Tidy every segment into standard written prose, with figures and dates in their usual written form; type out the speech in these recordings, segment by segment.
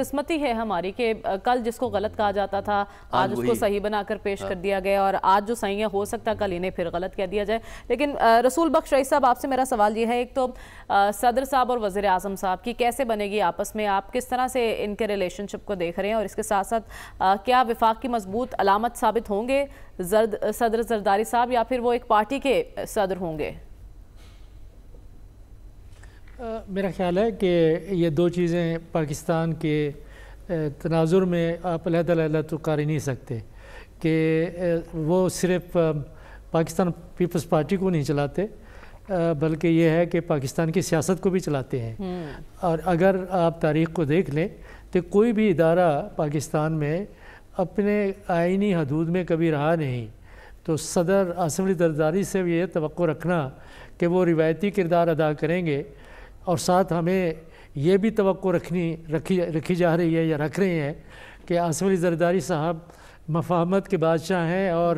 قسمتی ہے ہماری کہ کل جس کو غلط کہا جاتا تھا آج اس کو صحیح بنا کر پیش کر دیا گیا، اور آج جو صحیح ہے ہو سکتا ہے کل انہیں پھر غلط کہہ دیا جائے۔ لیکن رسول بخش رئیس صاحب، آپ سے میرا سوال یہ ہے، ایک تو صدر صاحب اور وزیر اعظم صاحب کی کیسے بنے گی آپس میں، آپ کس طرح سے ان کے ریلیشن شپ کو دیکھ رہے ہیں، اور اس کے ساتھ ساتھ کیا وفاق کی مضبوط علامت ثابت ہوں گے صدر زرداری صاحب، یا پھر وہ ایک پارٹی کے صدر ہوں گے؟ میرا خیال ہے کہ یہ دو چیزیں پاکستان کے تناظر میں آپ علیحدہ تو کر ہی نہیں سکتے، کہ وہ صرف پاکستان پیپلز پارٹی کو نہیں چلاتے بلکہ یہ ہے کہ پاکستان کی سیاست کو بھی چلاتے ہیں۔ اور اگر آپ تاریخ کو دیکھ لیں تو کوئی بھی ادارہ پاکستان میں اپنے آئینی حدود میں کبھی رہا نہیں، تو صدر اسمبلی زرداری سے یہ توقع رکھنا کہ وہ روایتی کردار ادا کریں گے، اور ساتھ ہمیں یہ بھی توقع رکھی جا رہی ہے یا رکھ رہے ہیں کہ اسمبلی زرداری صاحب مفاہمت کے بادشاہ ہیں اور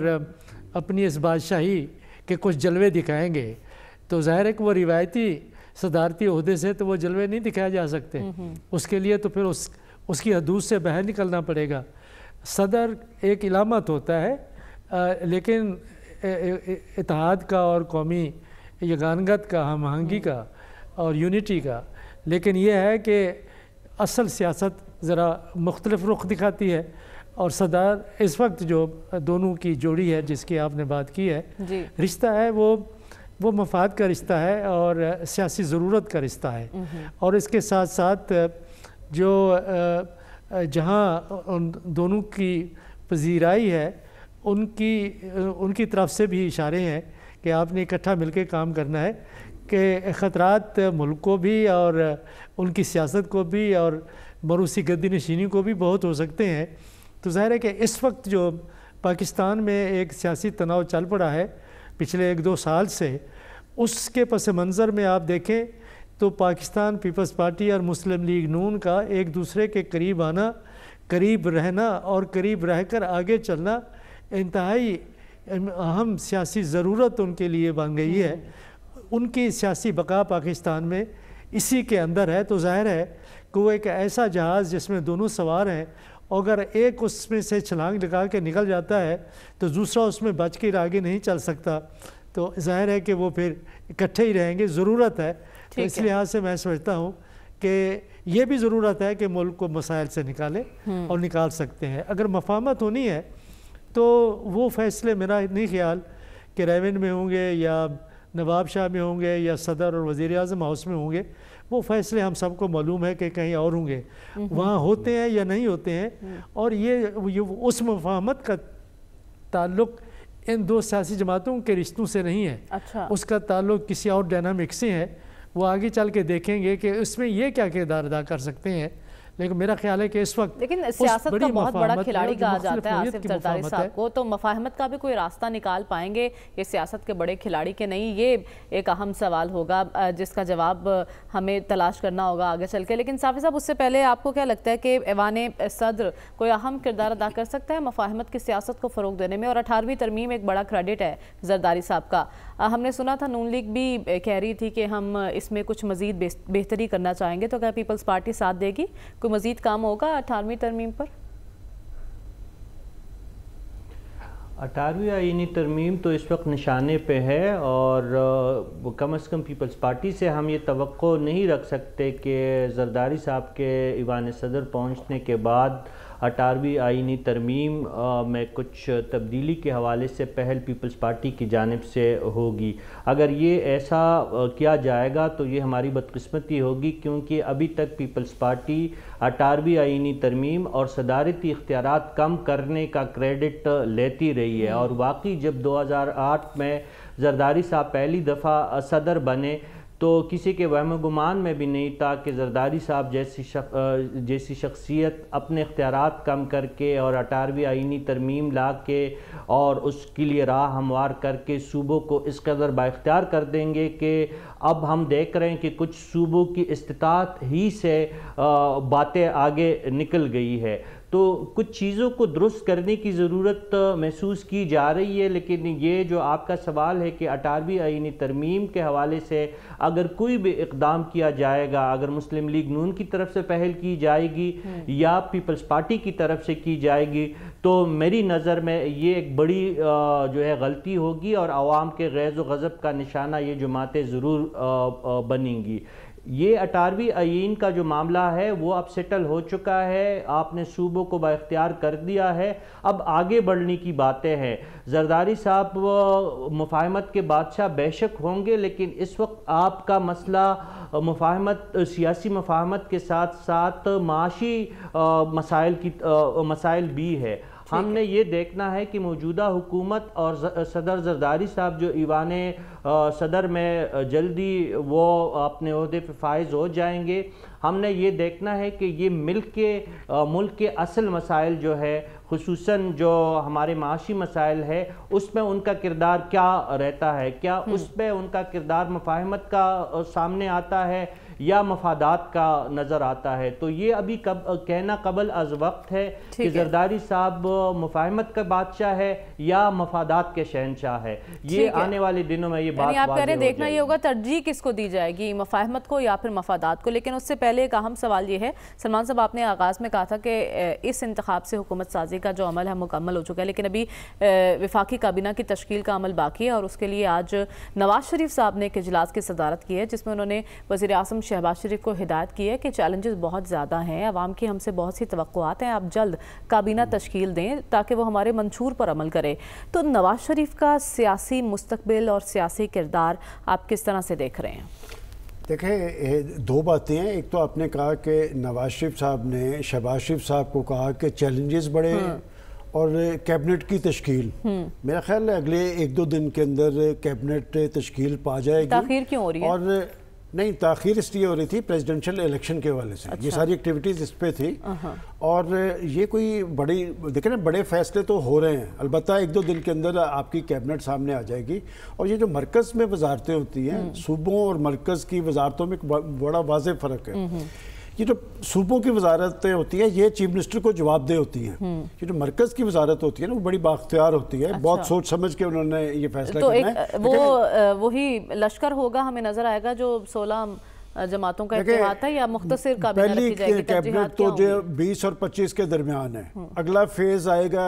اپنی اس بادشاہی کے کچھ جلوے دکھائیں گے، تو ظاہر ہے کہ وہ روایتی صدارتی عہدے سے تو وہ جلوے نہیں دکھائے جا سکتے، اس کے لیے تو پھر اس کی حدود سے باہر نکلنا پڑے گا۔ صدر ایک علامت ہوتا ہے، لیکن اتحاد کا اور قومی یگانگت کا، ہم آہنگی کا اور یونٹی کا، لیکن یہ ہے کہ اصل سیاست ذرا مختلف رخ دکھاتی ہے، اور صدر اس وقت جو دونوں کی جوڑی ہے جس کی آپ نے بات کی ہے، رشتہ ہے وہ مفاد کا رشتہ ہے اور سیاسی ضرورت کا رشتہ ہے، اور اس کے ساتھ ساتھ جو جہاں ان دونوں کی پذیرائی ہے ان کی طرف سے بھی اشارے ہیں کہ آپ نے اکٹھا مل کے کام کرنا ہے، کہ خطرات ملک کو بھی اور ان کی سیاست کو بھی اور موروثی گدی نشینی کو بھی بہت ہو سکتے ہیں۔ تو ظاہر ہے کہ اس وقت جو پاکستان میں ایک سیاسی تناؤ چل پڑا ہے پچھلے 1-2 سال سے، اس کے پس منظر میں آپ دیکھیں تو پاکستان پیپلز پارٹی اور مسلم لیگ نون کا ایک دوسرے کے قریب آنا، قریب رہنا اور قریب رہ کر آگے چلنا انتہائی اہم سیاسی ضرورت ان کے لیے بن گئی ہے۔ ان کی سیاسی بقا پاکستان میں اسی کے اندر ہے، تو ظاہر ہے کہ وہ ایک ایسا جہاز جس میں دونوں سوار ہیں، اگر ایک اس میں سے چھلانگ لگا کے نکل جاتا ہے تو دوسرا اس میں بچ کے آگے نہیں چل سکتا، تو ظاہر ہے کہ وہ پھر اکٹھے ہی رہیں گے، ضرورت ہے۔ تو اس لحاظ سے میں سمجھتا ہوں کہ یہ بھی ضرورت ہے کہ ملک کو مسائل سے نکالے اور نکال سکتے ہیں۔ اگر مفاہمت ہونی ہے تو وہ فیصلے میرا نہیں خیال کہ ریونڈ میں ہوں گے یا نواب شاہ میں ہوں گے یا صدر اور وزیر اعظم ہاؤس میں ہوں گے، وہ فیصلے ہم سب کو معلوم ہے کہ کہیں اور ہوں گے، وہاں ہوتے ہیں یا نہیں ہوتے ہیں، اور یہ اس مفاہمت کا تعلق ان دو سیاسی جماعتوں کے رشتوں سے نہیں ہے، اس کا تعلق کسی اور ڈائنامک سے ہے۔ وہ آگے چل کے دیکھیں گے کہ اس میں یہ کیا کردار ادا کر سکتے ہیں، لیکن میرا خیال ہے کہ اس وقت لیکن سیاست کا بہت بڑا کھلاڑی کہا جاتا ہے آصف زرداری صاحب کو، تو مفاہمت کا بھی کوئی راستہ نکال پائیں گے یہ سیاست کے بڑے کھلاڑی کے نہیں؟ یہ ایک اہم سوال ہوگا جس کا جواب ہمیں تلاش کرنا ہوگا آگے چل کے۔ لیکن صافی صاحب، اس سے پہلے آپ کو کیا لگتا ہے کہ ایوان صدر کوئی اہم کردار ادا کر سکتا ہے مفاہمت کی سیاست کو فروغ دینے میں؟ اور 18ویں ترمیم ایک بڑا کریڈٹ ہے زرداری صاحب کا، ہم نے سنا تھا نون لیگ بھی کہہ رہی تھی کہ ہم اس میں کچھ مزید بہتری کرنا چاہیں گے، تو کیا پیپلز پارٹی ساتھ دے گی؟ کوئی مزید کام ہوگا 18ویں ترمیم پر؟ 18ویں آئینی ترمیم تو اس وقت نشانے پہ ہے، اور کم از کم پیپلز پارٹی سے ہم یہ توقع نہیں رکھ سکتے کہ زرداری صاحب کے ایوان صدر پہنچنے کے بعد 18ویں آئینی ترمیم میں کچھ تبدیلی کے حوالے سے پہل پیپلز پارٹی کی جانب سے ہوگی۔ اگر یہ ایسا کیا جائے گا تو یہ ہماری بدقسمتی ہوگی، کیونکہ ابھی تک پیپلز پارٹی 18ویں آئینی ترمیم اور صدارتی اختیارات کم کرنے کا کریڈٹ لیتی رہی ہے، اور واقعی جب 2008 میں زرداری صاحب پہلی دفعہ صدر بنے تو کسی کے وہم و گمان میں بھی نہیں تھا کہ زرداری صاحب جیسی شخصیت اپنے اختیارات کم کر کے اور 18ویں آئینی ترمیم لا کے اور اس کے لیے راہ ہموار کر کے صوبوں کو اس قدر بااختیار کر دیں گے کہ اب ہم دیکھ رہے ہیں کہ کچھ صوبوں کی استطاعت ہی سے باتیں آگے نکل گئی ہے۔ تو کچھ چیزوں کو درست کرنے کی ضرورت محسوس کی جا رہی ہے، لیکن یہ جو آپ کا سوال ہے کہ 18ویں آئینی ترمیم کے حوالے سے اگر کوئی بھی اقدام کیا جائے گا، اگر مسلم لیگ نون کی طرف سے پہل کی جائے گی یا پیپلز پارٹی کی طرف سے کی جائے گی، تو میری نظر میں یہ ایک بڑی جو ہے غلطی ہوگی اور عوام کے غیظ و غضب کا نشانہ یہ جماعتیں ضرور بنیں گی۔ یہ 18ویں آئین کا جو معاملہ ہے وہ اب سیٹل ہو چکا ہے، آپ نے صوبوں کو بااختیار کر دیا ہے، اب آگے بڑھنے کی باتیں ہیں۔ زرداری صاحب مفاہمت کے بادشاہ بے شک ہوں گے، لیکن اس وقت آپ کا مسئلہ مفاہمت، سیاسی مفاہمت کے ساتھ ساتھ معاشی مسائل بھی ہے۔ ہم نے یہ دیکھنا ہے کہ موجودہ حکومت اور صدر زرداری صاحب جو ایوان صدر میں جلدی وہ اپنے عہدے پہ فائز ہو جائیں گے، ہم نے یہ دیکھنا ہے کہ یہ ملک کے اصل مسائل جو ہے، خصوصاً جو ہمارے معاشی مسائل ہے، اس میں ان کا کردار کیا رہتا ہے، کیا اس میں ان کا کردار مفاہمت کا سامنے آتا ہے یا مفادات کا نظر آتا ہے۔ تو یہ ابھی کہنا قبل از وقت ہے کہ زرداری صاحب مفاہمت کا بادشاہ ہے یا مفادات کے شہنشاہ ہے۔ یہ آنے والے دنوں میں یہ بات آپ کہہ رہے دیکھنا یہ ہوگا ترجیح کس کو دی جائے گی، مفاہمت کو یا پھر مفادات کو۔ لیکن اس سے پہلے ایک اہم سوال یہ ہے، سلمان صاحب آپ نے آغاز میں کہا تھا کہ اس انتخاب سے حکومت سازی کا جو عمل ہے مکمل ہو چکا ہے، لیکن ابھی وفاقی کابینہ کی تشکیل کا عمل باقی ہے، اور اس کے لیے آج نواز شریف صاحب نے ایک اجلاس کی صدارت کی ہے، جس میں انہوں نے وزیر اعظم شہباز شریف کو ہدایت کی ہے کہ چیلنجز بہت زیادہ ہیں، عوام کی ہم سے بہت سی توقعات ہیں، آپ جلد کابینہ تشکیل دیں تاکہ وہ ہمارے منشور پر عمل کرے۔ تو نواز شریف کا سیاسی مستقبل اور سیاسی کردار آپ کس طرح سے دیکھ رہے ہیں؟ دیکھیں، دو باتیں ہیں۔ ایک تو آپ نے کہا کہ نواز شریف صاحب نے شہباز شریف صاحب کو کہا کہ چیلنجز بڑے ہیں اور کیبنٹ کی تشکیل، میرا خیال ہے اگلے 1-2 دن کے اندر کیبنٹ تشکیل پا جائے گی۔ تاخیر کیوں ہو رہی ہے؟ اور نہیں، تاخیر اس لیے ہو رہی تھی پریزیڈنشل الیکشن کے حوالے سے، یہ ساری ایکٹیویٹیز اس پہ تھی، اور یہ کوئی بڑی دیکھیں نا بڑے فیصلے تو ہو رہے ہیں، البتہ 1-2 دن کے اندر آپ کی کیبنٹ سامنے آ جائے گی۔ اور یہ جو مرکز میں وزارتیں ہوتی ہیں، صوبوں اور مرکز کی وزارتوں میں بڑا واضح فرق ہے۔ یہ جو صوبوں کی وزارتیں ہوتی ہیں یہ چیف منسٹر کو جواب دہ ہوتی ہیں، یہ جو مرکز کی وزارت ہوتی ہے نا وہ بڑی بااختیار ہوتی ہے، بہت سوچ سمجھ کے انہوں نے یہ فیصلہ کرنا ہے۔ تو وہی لشکر ہوگا، ہمیں نظر آئے گا جو 16 جماعتوں کا اتحاد تھا، یا مختصر کابینہ رکھی جائے گی؟ کیبنٹ تو جو 20 اور 25 کے درمیان ہے، اگلا فیز آئے گا،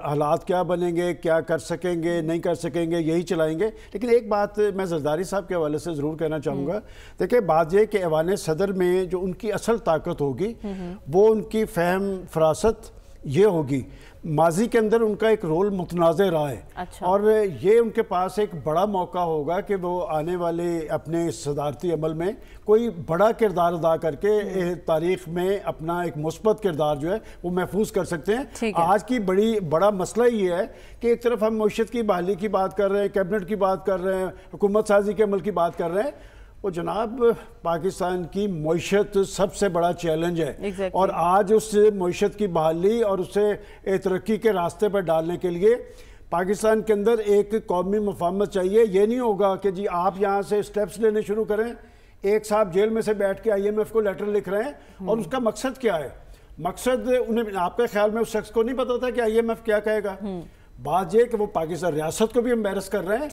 حالات کیا بنیں گے، کیا کر سکیں گے نہیں کر سکیں گے، یہی چلائیں گے۔ لیکن ایک بات میں زرداری صاحب کے حوالے سے ضرور کہنا چاہوں گا، دیکھیں بات یہ کہ ایوان صدر میں جو ان کی اصل طاقت ہوگی وہ ان کی فہم فراست یہ ہوگی۔ ماضی کے اندر ان کا ایک رول متنازع رہا ہے، اور یہ ان کے پاس ایک بڑا موقع ہوگا کہ وہ آنے والے اپنے صدارتی عمل میں کوئی بڑا کردار ادا کر کے تاریخ میں اپنا ایک مثبت کردار جو ہے وہ محفوظ کر سکتے ہیں۔ آج کی بڑا مسئلہ یہ ہے کہ ایک طرف ہم معیشت کی بحالی کی بات کر رہے ہیں، کیبنٹ کی بات کر رہے ہیں، حکومت سازی کے عمل کی بات کر رہے ہیں، وہ جناب پاکستان کی معیشت سب سے بڑا چیلنج ہے، اور آج اس معیشت کی بحالی اور اسے ترقی کے راستے پر ڈالنے کے لیے پاکستان کے اندر ایک قومی مفاہمت چاہیے۔ یہ نہیں ہوگا کہ جی آپ یہاں سے سٹیپس لینے شروع کریں، ایک صاحب جیل میں سے بیٹھ کے IMF کو لیٹر لکھ رہے ہیں، اور اس کا مقصد کیا ہے؟ مقصد آپ کے خیال میں اس شخص کو نہیں پتا تھا کہ IMF کیا کہے گا؟ بات یہ کہ وہ پاکستان ریاست کو بھی امبیرس کر رہے ہیں